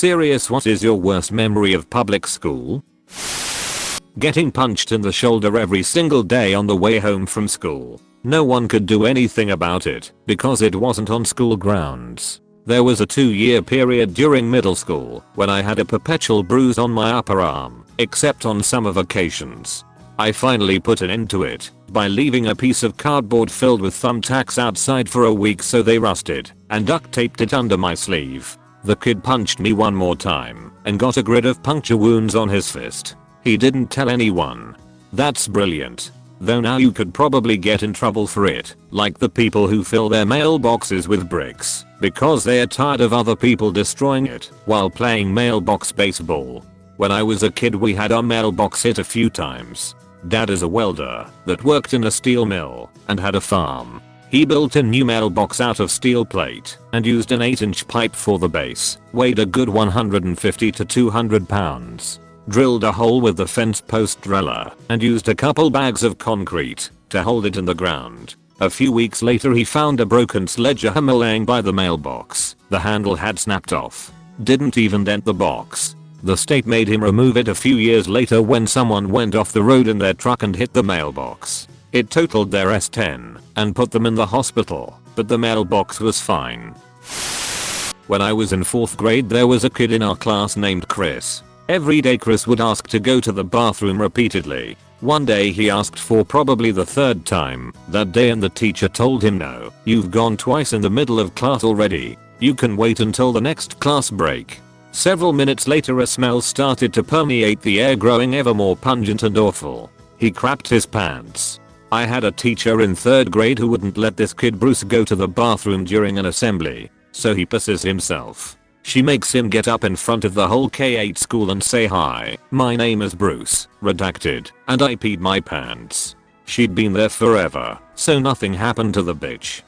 Serious, what is your worst memory of public school? Getting punched in the shoulder every single day on the way home from school. No one could do anything about it because it wasn't on school grounds. There was a 2-year period during middle school when I had a perpetual bruise on my upper arm, except on summer vacations. I finally put an end to it by leaving a piece of cardboard filled with thumbtacks outside for a week so they rusted, and duct taped it under my sleeve. The kid punched me one more time and got a grid of puncture wounds on his fist. He didn't tell anyone. That's brilliant. Though now you could probably get in trouble for it, like the people who fill their mailboxes with bricks because they are tired of other people destroying it while playing mailbox baseball. When I was a kid we had our mailbox hit a few times. Dad is a welder that worked in a steel mill and had a farm. He built a new mailbox out of steel plate and used an 8-inch pipe for the base, weighed a good 150 to 200 pounds. Drilled a hole with the fence post driller and used a couple bags of concrete to hold it in the ground. A few weeks later he found a broken sledgehammer laying by the mailbox. The handle had snapped off. Didn't even dent the box. The state made him remove it a few years later when someone went off the road in their truck and hit the mailbox. It totaled their S10 and put them in the hospital, but the mailbox was fine. When I was in 4th grade there was a kid in our class named Chris. Every day Chris would ask to go to the bathroom repeatedly. One day he asked for probably the 3rd time that day and the teacher told him no, you've gone twice in the middle of class already. You can wait until the next class break. Several minutes later a smell started to permeate the air, growing ever more pungent and awful. He crapped his pants. I had a teacher in 3rd grade who wouldn't let this kid Bruce go to the bathroom during an assembly, so he pisses himself. She makes him get up in front of the whole K8 school and say, "Hi, my name is Bruce, redacted, and I peed my pants." She'd been there forever, so nothing happened to the bitch.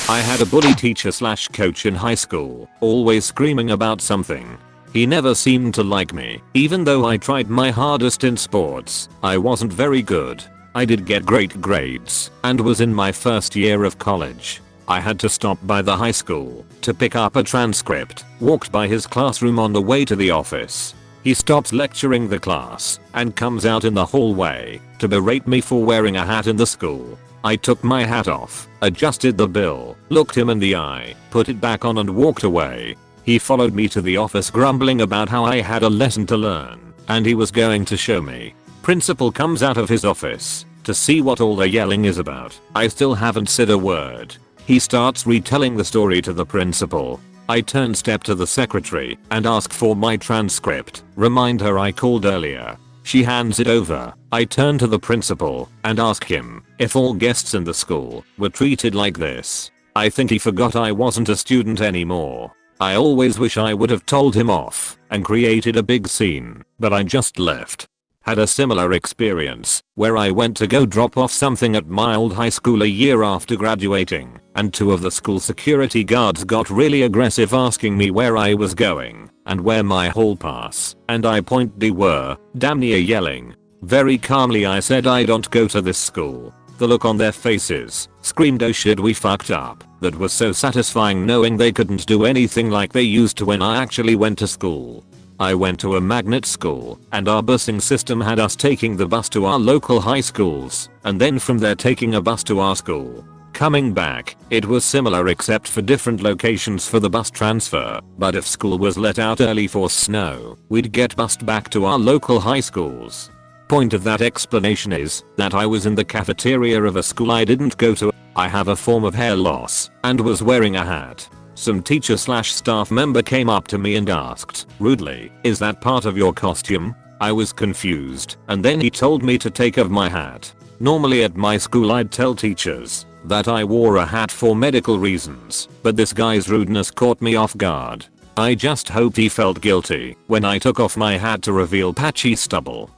I had a bully teacher slash coach in high school, always screaming about something. He never seemed to like me, even though I tried my hardest in sports. I wasn't very good. I did get great grades and was in my 1st year of college. I had to stop by the high school to pick up a transcript, walked by his classroom on the way to the office. He stops lecturing the class and comes out in the hallway to berate me for wearing a hat in the school. I took my hat off, adjusted the bill, looked him in the eye, put it back on and walked away. He followed me to the office grumbling about how I had a lesson to learn and he was going to show me. Principal comes out of his office to see what all the yelling is about. I still haven't said a word. He starts retelling the story to the principal. I turn step to the secretary and ask for my transcript, remind her I called earlier. She hands it over. I turn to the principal and ask him if all guests in the school were treated like this. I think he forgot I wasn't a student anymore. I always wish I would have told him off and created a big scene, but I just left. Had a similar experience where I went to go drop off something at my old high school a year after graduating, and 2 of the school security guards got really aggressive asking me where I was going and where my hall pass and I pointedly were, damn near yelling. Very calmly I said I don't go to this school. The look on their faces screamed, "Oh shit, we fucked up." That was so satisfying knowing they couldn't do anything like they used to when I actually went to school. I went to a magnet school and our busing system had us taking the bus to our local high schools and then from there taking a bus to our school. Coming back, it was similar except for different locations for the bus transfer, but if school was let out early for snow, we'd get bused back to our local high schools. Point of that explanation is that I was in the cafeteria of a school I didn't go to. I have a form of hair loss and was wearing a hat. Some teacher slash staff member came up to me and asked, rudely, "Is that part of your costume?" I was confused and then he told me to take off my hat. Normally at my school I'd tell teachers that I wore a hat for medical reasons, but this guy's rudeness caught me off guard. I just hoped he felt guilty when I took off my hat to reveal patchy stubble.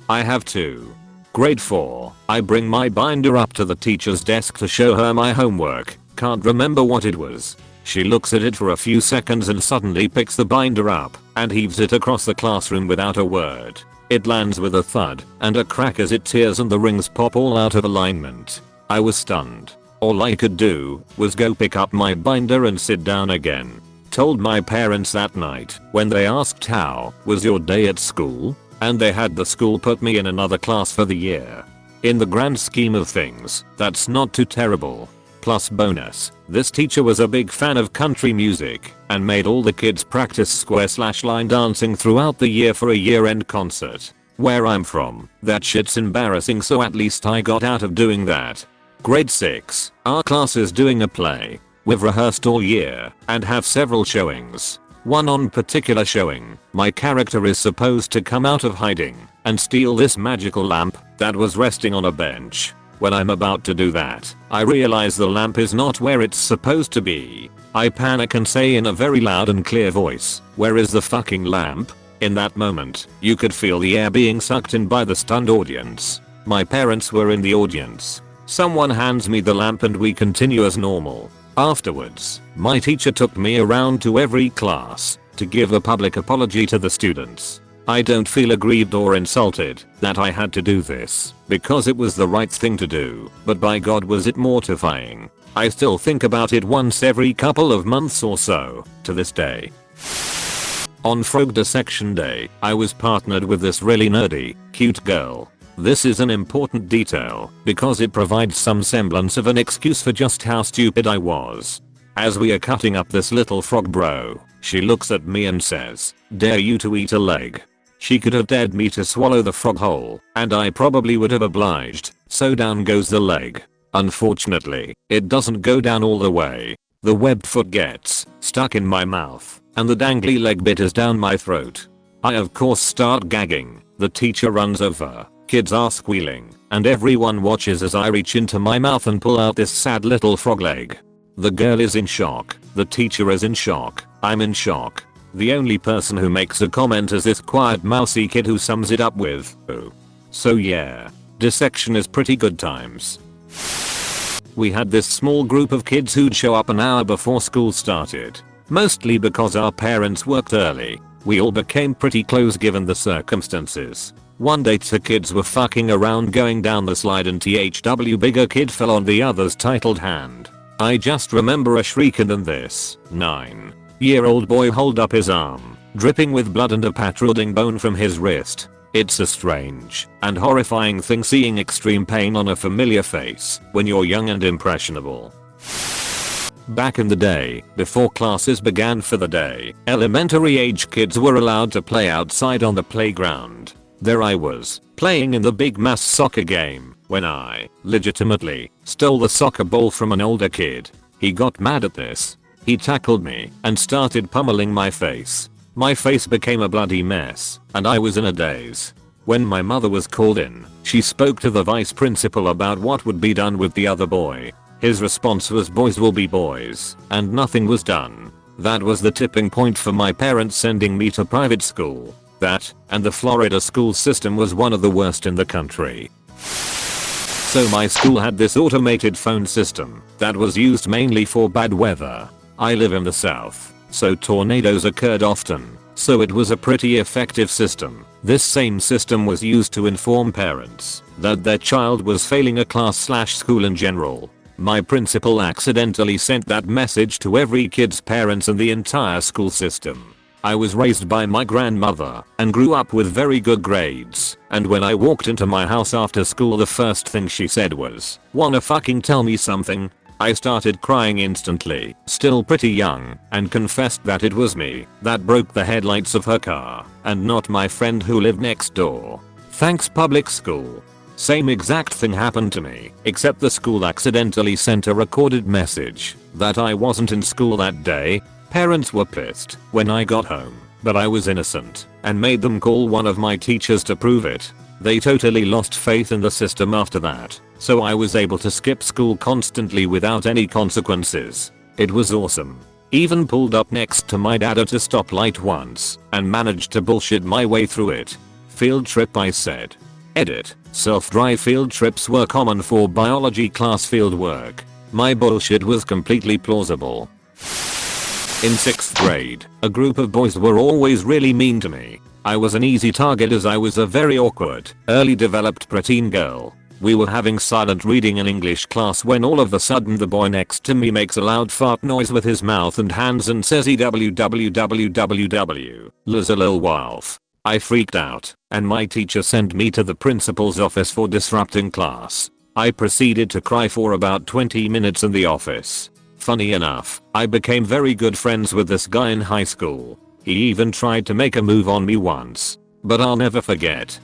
I have 2. Grade 4. I bring my binder up to the teacher's desk to show her my homework. Can't remember what it was. She looks at it for a few seconds and suddenly picks the binder up and heaves it across the classroom without a word. It lands with a thud and a crack as it tears and the rings pop all out of alignment. I was stunned. All I could do was go pick up my binder and sit down again. told my parents that night when they asked how was your day at school, and they had the school put me in another class for the year. In the grand scheme of things, that's not too terrible. Plus bonus, this teacher was a big fan of country music and made all the kids practice square/line dancing throughout the year for a year-end concert. Where I'm from, that shit's embarrassing, so at least I got out of doing that. Grade 6, our class is doing a play. We've rehearsed all year and have several showings. One on particular showing, my character is supposed to come out of hiding and steal this magical lamp that was resting on a bench. When I'm about to do that, I realize the lamp is not where it's supposed to be. I panic and say in a very loud and clear voice, "Where is the fucking lamp?" In that moment, you could feel the air being sucked in by the stunned audience. My parents were in the audience. Someone hands me the lamp and we continue as normal. Afterwards, my teacher took me around to every class to give a public apology to the students. I don't feel aggrieved or insulted that I had to do this because it was the right thing to do, but by God was it mortifying. I still think about it once every couple of months or so, to this day. On Frog Dissection Day, I was partnered with this really nerdy, cute girl. This is an important detail because it provides some semblance of an excuse for just how stupid I was. As we are cutting up this little frog bro, she looks at me and says, "Dare you to eat a leg?" She could have dared me to swallow the frog whole, and I probably would have obliged, so down goes the leg. Unfortunately, it doesn't go down all the way. The webbed foot gets stuck in my mouth, and the dangly leg bit is down my throat. I of course start gagging, the teacher runs over. Kids are squealing, and everyone watches as I reach into my mouth and pull out this sad little frog leg. The girl is in shock, the teacher is in shock, I'm in shock. The only person who makes a comment is this quiet mousy kid who sums it up with, "Oh." So yeah, dissection is pretty good times. We had this small group of kids who'd show up an hour before school started, mostly because our parents worked early. We all became pretty close given the circumstances. One day two kids were fucking around going down the slide and THW bigger kid fell on the other's titled hand. I just remember a shriek and then this 9-year-old boy hold up his arm, dripping with blood and a protruding bone from his wrist. It's a strange and horrifying thing seeing extreme pain on a familiar face when you're young and impressionable. Back in the day, before classes began for the day, elementary age kids were allowed to play outside on the playground. There I was, playing in the big mass soccer game, when I, legitimately, stole the soccer ball from an older kid. He got mad at this. He tackled me and started pummeling my face. My face became a bloody mess, and I was in a daze. When my mother was called in, she spoke to the vice principal about what would be done with the other boy. His response was boys will be boys, and nothing was done. That was the tipping point for my parents sending me to private school. That, and the Florida school system was one of the worst in the country. So my school had this automated phone system that was used mainly for bad weather. I live in the south, so tornadoes occurred often, so it was a pretty effective system. This same system was used to inform parents that their child was failing a class/school in general. My principal accidentally sent that message to every kid's parents in the entire school system. I was raised by my grandmother and grew up with very good grades, and when I walked into my house after school the first thing she said was, "Wanna fucking tell me something?" I started crying instantly, still pretty young, and confessed that it was me that broke the headlights of her car, and not my friend who lived next door. Thanks public school. Same exact thing happened to me, except the school accidentally sent a recorded message that I wasn't in school that day. Parents were pissed when I got home, but I was innocent and made them call one of my teachers to prove it. They totally lost faith in the system after that, so I was able to skip school constantly without any consequences. It was awesome. Even pulled up next to my dad at a stoplight once and managed to bullshit my way through it. Field trip I said. Edit. Self-drive field trips were common for biology class field work. My bullshit was completely plausible. In 6th grade, a group of boys were always really mean to me. I was an easy target as I was a very awkward, early developed preteen girl. We were having silent reading in English class when all of a sudden the boy next to me makes a loud fart noise with his mouth and hands and says EWWWWW. Lil Wolf. I freaked out, and my teacher sent me to the principal's office for disrupting class. I proceeded to cry for about 20 minutes in the office. Funny enough, I became very good friends with this guy in high school. He even tried to make a move on me once. But I'll never forget.